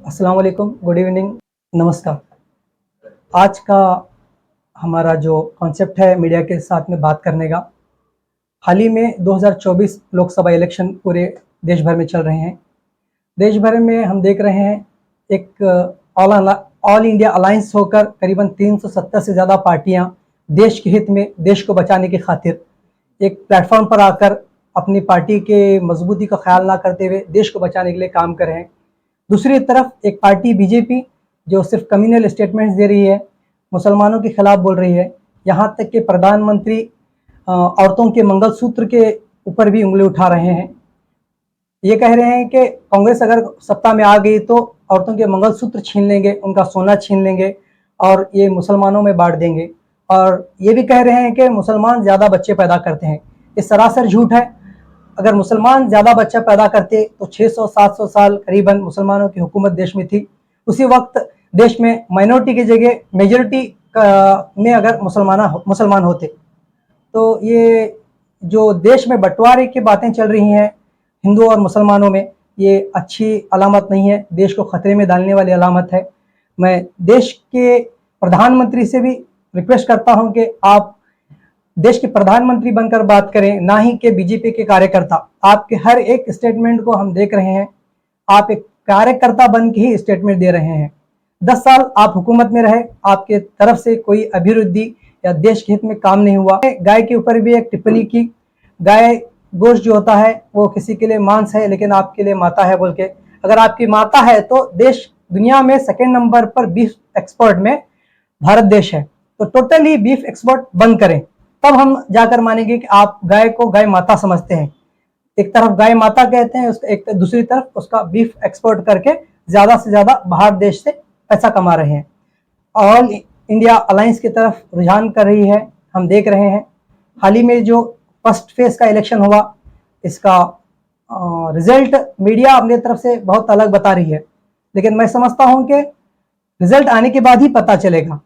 अस्सलाम वालेकुम, good evening, नमस्कार। आज का हमारा जो कॉन्सेप्ट है मीडिया के साथ में बात करने का, हाल ही में 2024 लोकसभा इलेक्शन पूरे देश भर में चल रहे हैं। देश भर में हम देख रहे हैं एक ऑल इंडिया अलायंस होकर करीबन 370 से ज़्यादा पार्टियां देश के हित में, देश को बचाने की खातिर एक प्लेटफॉर्म पर आकर अपनी पार्टी के मजबूती का ख्याल ना करते हुए देश को बचाने के लिए काम कर रहे हैं। दूसरी तरफ एक पार्टी बीजेपी जो सिर्फ कम्युनल स्टेटमेंट्स दे रही है, मुसलमानों के खिलाफ बोल रही है, यहाँ तक कि प्रधानमंत्री औरतों के मंगलसूत्र के ऊपर भी उंगली उठा रहे हैं। ये कह रहे हैं कि कांग्रेस अगर सत्ता में आ गई तो औरतों के मंगलसूत्र छीन लेंगे, उनका सोना छीन लेंगे और ये मुसलमानों में बांट देंगे। और ये भी कह रहे हैं कि मुसलमान ज़्यादा बच्चे पैदा करते हैं। ये सरासर झूठ है। अगर मुसलमान ज़्यादा बच्चा पैदा करते तो 600-700 साल करीबन मुसलमानों की हुकूमत देश में थी। उसी वक्त देश में माइनॉरिटी की जगह मेजॉरिटी में अगर मुसलमान होते तो ये जो देश में बंटवारे की बातें चल रही हैं हिंदू और मुसलमानों में, ये अच्छी अलामत नहीं है, देश को ख़तरे में डालने वाली अलामत है। मैं देश के प्रधानमंत्री से भी रिक्वेस्ट करता हूं कि आप देश के प्रधानमंत्री बनकर बात करें, ना ही कि बीजेपी के कार्यकर्ता। आपके हर एक स्टेटमेंट को हम देख रहे हैं, आप एक कार्यकर्ता बन के ही स्टेटमेंट दे रहे हैं। 10 साल आप हुकूमत में रहे, आपके तरफ से कोई अभिवृद्धि या देश के हित में काम नहीं हुआ। गाय के ऊपर भी एक टिप्पणी की, गाय गोश्त जो होता है वो किसी के लिए मांस है लेकिन आपके लिए माता है बोल के। अगर आपकी माता है तो देश दुनिया में 2nd नंबर पर बीफ एक्सपोर्ट में भारत देश है, तो टोटली बीफ एक्सपोर्ट बंद करें, तब हम जाकर मानेंगे कि आप गाय को गाय माता समझते हैं। एक तरफ गाय माता कहते हैं, एक दूसरी तरफ उसका बीफ एक्सपोर्ट करके ज़्यादा से ज़्यादा बाहर देश से पैसा कमा रहे हैं। ऑल इंडिया अलायंस की तरफ रुझान कर रही है, हम देख रहे हैं। हाल ही में जो फर्स्ट फेज का इलेक्शन हुआ, इसका रिजल्ट मीडिया अपनी तरफ से बहुत अलग बता रही है, लेकिन मैं समझता हूं कि रिजल्ट आने के बाद ही पता चलेगा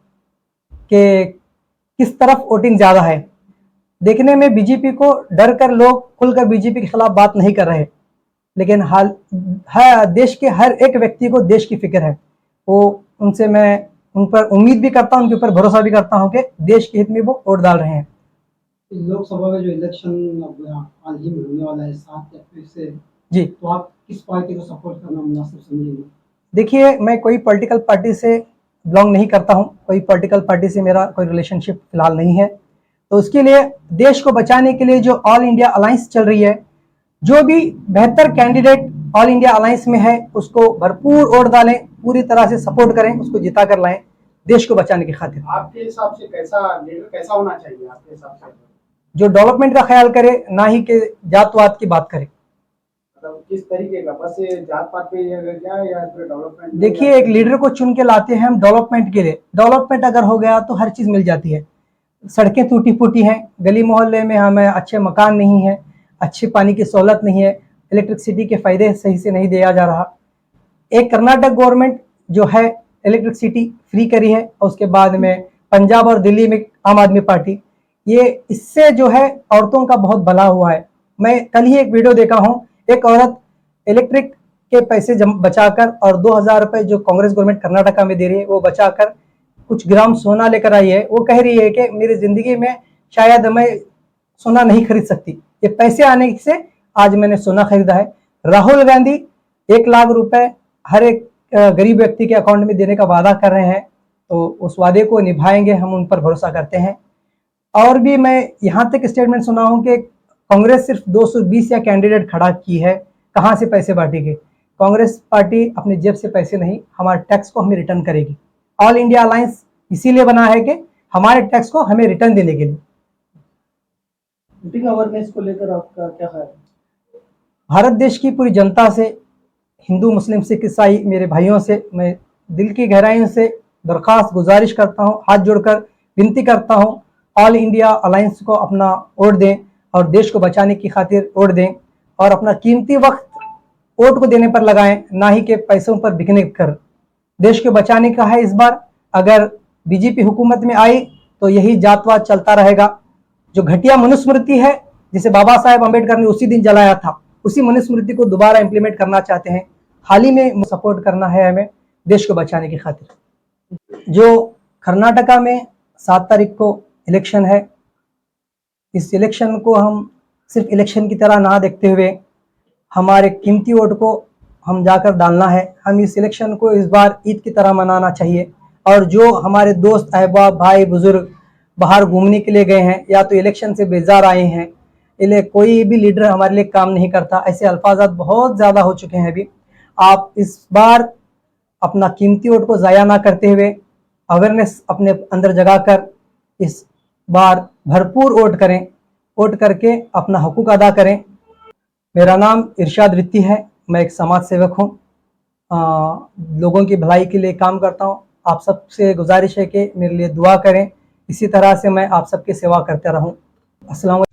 कि किस तरफ वोटिंग ज़्यादा है। देखने में बीजेपी को डर कर लोग खुलकर बीजेपी के खिलाफ बात नहीं कर रहे, लेकिन देश के हर एक व्यक्ति को देश की फिक्र है। वो उनसे मैं उन पर उम्मीद भी करता हूं, उनके ऊपर भरोसा भी करता हूं कि देश के हित में वो वोट डाल रहे हैं। लोकसभा में जो इलेक्शन हाल ही में होने वाला है 7 अप्रैल से जी, तो आप किस पार्टी को सपोर्ट करना मुनासिब समझेंगे? देखिए, मैं कोई पॉलिटिकल पार्टी से बिलोंग नहीं करता हूं, कोई पॉलिटिकल पार्टी से मेरा कोई रिलेशनशिप फिलहाल नहीं है। तो उसके लिए देश को बचाने के लिए जो ऑल इंडिया अलायंस चल रही है, जो भी बेहतर कैंडिडेट ऑल इंडिया अलायंस में है उसको भरपूर वोट डालें, पूरी तरह से सपोर्ट करें, उसको जिता कर लाएं देश को बचाने की खातिर। आपके हिसाब से कैसा लीडर कैसा होना चाहिए आपके हिसाब से? जो डेवलपमेंट का ख्याल करे, ना ही कि जातवाद की बात करे। मतलब किस तरीके का, बस जात पात पे क्या या फिर डेवलपमेंट? देखिए, एक लीडर को चुन के लाते हैं हम डेवलपमेंट के लिए। डेवलपमेंट अगर हो गया तो हर चीज़ मिल जाती है। सड़कें टूटी फूटी हैं, गली मोहल्ले में हमें अच्छे मकान नहीं है, अच्छी पानी की सहूलत नहीं है, इलेक्ट्रिसिटी के फ़ायदे सही से नहीं दिया जा रहा। एक कर्नाटक गवर्नमेंट जो है इलेक्ट्रिसिटी फ्री करी है, और उसके बाद में पंजाब और दिल्ली में आम आदमी पार्टी, ये इससे जो है औरतों का बहुत भला हुआ है। मैं कल ही एक वीडियो देखा हूँ, एक औरत इलेक्ट्रिक के पैसे बचाकर और 2,000 रुपये जो कांग्रेस गवर्नमेंट कर्नाटका में दे रही है वो बचाकर कुछ ग्राम सोना लेकर आई है। वो कह रही है कि मेरी ज़िंदगी में शायद मैं सोना नहीं खरीद सकती, ये पैसे आने से आज मैंने सोना खरीदा है। राहुल गांधी 1 लाख रुपए हर एक गरीब व्यक्ति के अकाउंट में देने का वादा कर रहे हैं, तो उस वादे को निभाएंगे, हम उन पर भरोसा करते हैं। और भी मैं यहाँ तक स्टेटमेंट सुना हूँ कि कांग्रेस सिर्फ 220 या कैंडिडेट खड़ा की है, कहाँ से पैसे बांटेगी? कांग्रेस पार्टी अपने जेब से पैसे नहीं, हमारे टैक्स को हमें रिटर्न करेगी। ऑल इंडिया अलायंस इसीलिए बना है कि हमारे टैक्स को हमें रिटर्न देने के लिए। वोटिंग अवेयरनेस को लेकर आपका क्या ख्याल है? भारत देश की पूरी जनता से, हिंदू मुस्लिम सिख ईसाई मेरे भाइयों से मैं दिल की गहराइयों से दरख्वास्त गुजारिश करता हूँ, हाथ जोड़कर विनती करता हूँ, ऑल इंडिया अलायंस को अपना वोट दें और देश को बचाने की खातिर वोट दें, और अपना कीमती वक्त वोट को देने पर लगाएं, ना ही कि पैसों पर बिकने कर। देश को बचाने का है इस बार। अगर बीजेपी हुकूमत में आई तो यही जातवाद चलता रहेगा। जो घटिया मनुस्मृति है जिसे बाबा साहेब अम्बेडकर ने उसी दिन जलाया था, उसी मनुस्मृति को दोबारा इंप्लीमेंट करना चाहते हैं। हाल ही में सपोर्ट करना है हमें देश को बचाने की खातिर। जो कर्नाटका में 7 तारीख को इलेक्शन है, इस इलेक्शन को हम सिर्फ इलेक्शन की तरह ना देखते हुए हमारे कीमती वोट को हम जाकर डालना है। हम इस इलेक्शन को इस बार ईद की तरह मनाना चाहिए। और जो हमारे दोस्त अहबाब भाई बुजुर्ग बाहर घूमने के लिए गए हैं या तो इलेक्शन से बेजार आए हैं, इन्हें कोई भी लीडर हमारे लिए काम नहीं करता, ऐसे अल्फाजात बहुत ज़्यादा हो चुके हैं अभी। आप इस बार अपना कीमती वोट को ज़ाया ना करते हुए अवेयरनेस अपने अंदर जगाकर इस बार भरपूर वोट करें, वोट करके अपना हकूक़ अदा करें। मेरा नाम इरशाद रित्ती है, मैं एक समाज सेवक हूँ, लोगों की भलाई के लिए काम करता हूँ। आप सबसे गुजारिश है कि मेरे लिए दुआ करें, इसी तरह से मैं आप सबकी सेवा करते रहूँ। अस्सलाम।